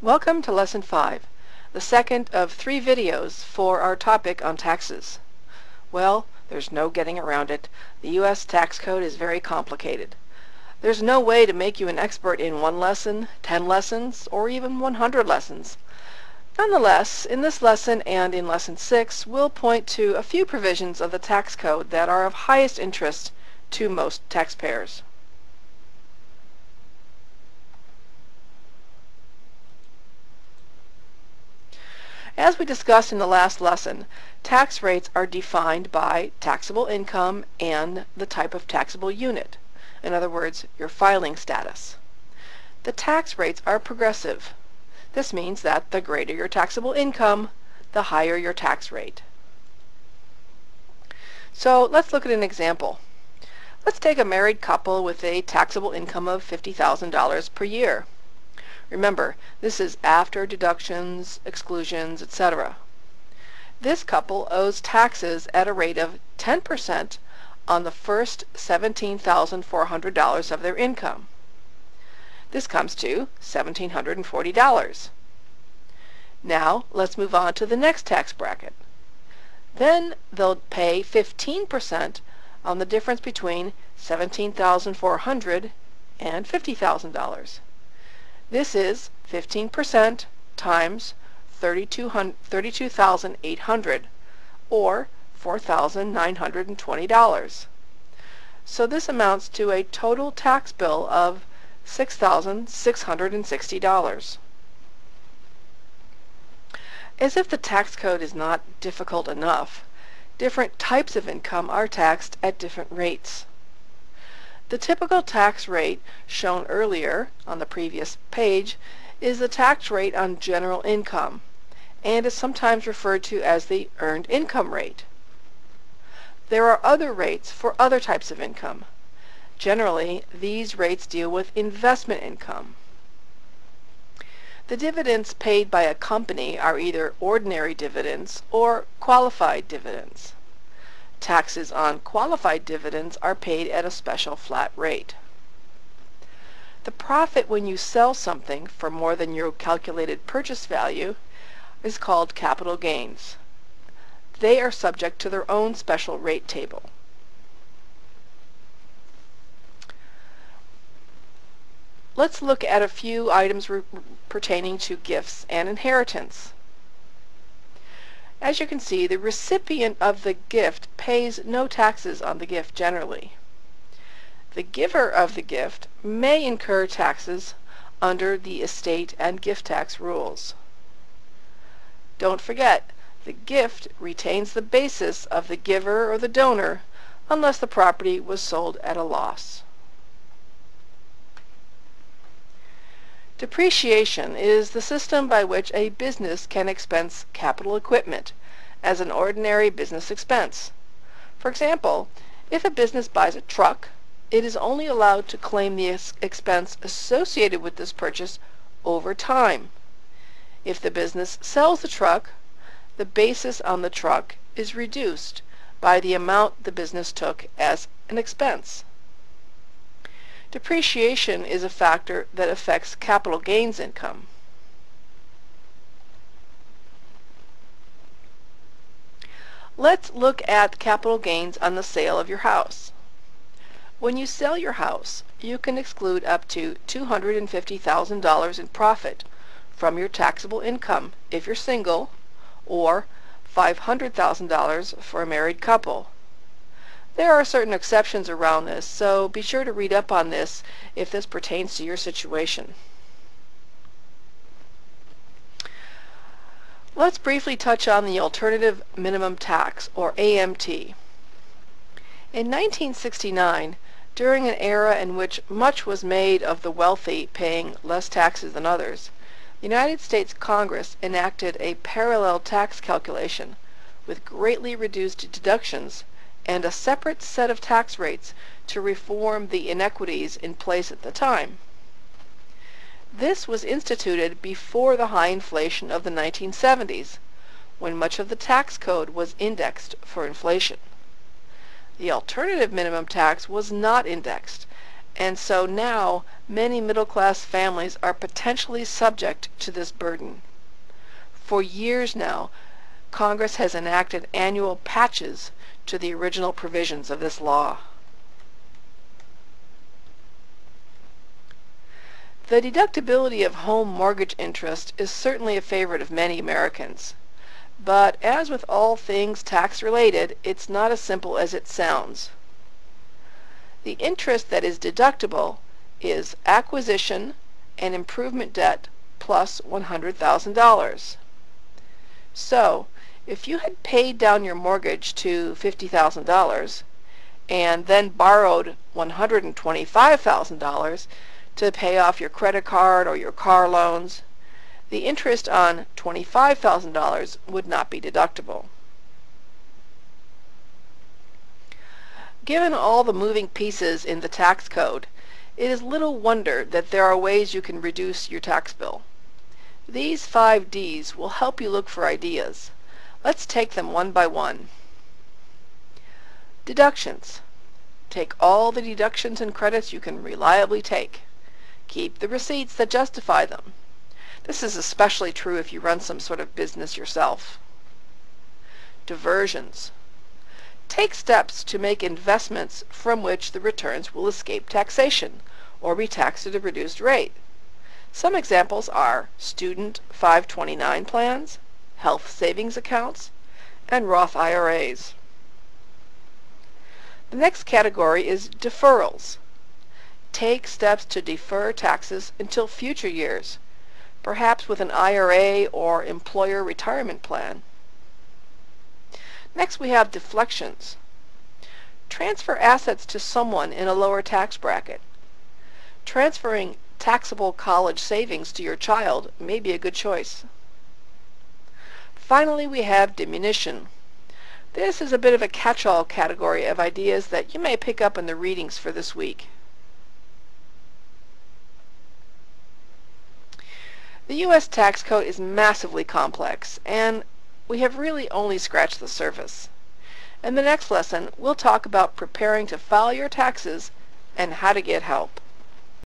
Welcome to Lesson 5, the second of 3 videos for our topic on taxes. Well, there's no getting around it. The U.S. tax code is very complicated. There's no way to make you an expert in 1 lesson, 10 lessons, or even 100 lessons. Nonetheless, in this lesson and in Lesson 6, we'll point to a few provisions of the tax code that are of highest interest to most taxpayers. As we discussed in the last lesson, tax rates are defined by taxable income and the type of taxable unit. In other words, your filing status. The tax rates are progressive. This means that the greater your taxable income, the higher your tax rate. So let's look at an example. Let's take a married couple with a taxable income of $50,000 per year. Remember, this is after deductions, exclusions, etc. This couple owes taxes at a rate of 10% on the first $17,400 of their income. This comes to $1,740. Now, let's move on to the next tax bracket. Then they'll pay 15% on the difference between $17,400 and $50,000. This is 15% times 32,800 or $4,920. So this amounts to a total tax bill of $6,660. As if the tax code is not difficult enough, different types of income are taxed at different rates. The typical tax rate shown earlier on the previous page is the tax rate on general income and is sometimes referred to as the earned income rate. There are other rates for other types of income. Generally, these rates deal with investment income. The dividends paid by a company are either ordinary dividends or qualified dividends. Taxes on qualified dividends are paid at a special flat rate. The profit when you sell something for more than your calculated purchase value is called capital gains. They are subject to their own special rate table. Let's look at a few items pertaining to gifts and inheritance. As you can see, the recipient of the gift pays no taxes on the gift generally. The giver of the gift may incur taxes under the estate and gift tax rules. Don't forget, the gift retains the basis of the giver or the donor unless the property was sold at a loss. Depreciation is the system by which a business can expense capital equipment as an ordinary business expense. For example, if a business buys a truck, it is only allowed to claim the expense associated with this purchase over time. If the business sells the truck, the basis on the truck is reduced by the amount the business took as an expense. Depreciation is a factor that affects capital gains income. Let's look at capital gains on the sale of your house. When you sell your house, you can exclude up to $250,000 in profit from your taxable income if you're single, or $500,000 for a married couple. There are certain exceptions around this, so be sure to read up on this if this pertains to your situation. Let's briefly touch on the Alternative Minimum Tax, or AMT. In 1969, during an era in which much was made of the wealthy paying less taxes than others, the United States Congress enacted a parallel tax calculation with greatly reduced deductions and a separate set of tax rates to reform the inequities in place at the time. This was instituted before the high inflation of the 1970s, when much of the tax code was indexed for inflation. The alternative minimum tax was not indexed, and so now many middle-class families are potentially subject to this burden. For years now, Congress has enacted annual patches to the original provisions of this law. The deductibility of home mortgage interest is certainly a favorite of many Americans. But as with all things tax-related, it's not as simple as it sounds. The interest that is deductible is acquisition and improvement debt plus $100,000. So, if you had paid down your mortgage to $50,000 and then borrowed $125,000 to pay off your credit card or your car loans, the interest on $25,000 would not be deductible. Given all the moving pieces in the tax code, it is little wonder that there are ways you can reduce your tax bill. These 5 Ds will help you look for ideas. Let's take them one by one. Deductions. Take all the deductions and credits you can reliably take. Keep the receipts that justify them. This is especially true if you run some sort of business yourself. Diversions. Take steps to make investments from which the returns will escape taxation or be taxed at a reduced rate. Some examples are student 529 plans, health savings accounts, and Roth IRAs. The next category is deferrals. Take steps to defer taxes until future years, perhaps with an IRA or employer retirement plan. Next we have deflections. Transfer assets to someone in a lower tax bracket. Transferring taxable college savings to your child may be a good choice. Finally, we have diminution. This is a bit of a catch-all category of ideas that you may pick up in the readings for this week. The U.S. tax code is massively complex, and we have really only scratched the surface. In the next lesson, we'll talk about preparing to file your taxes and how to get help.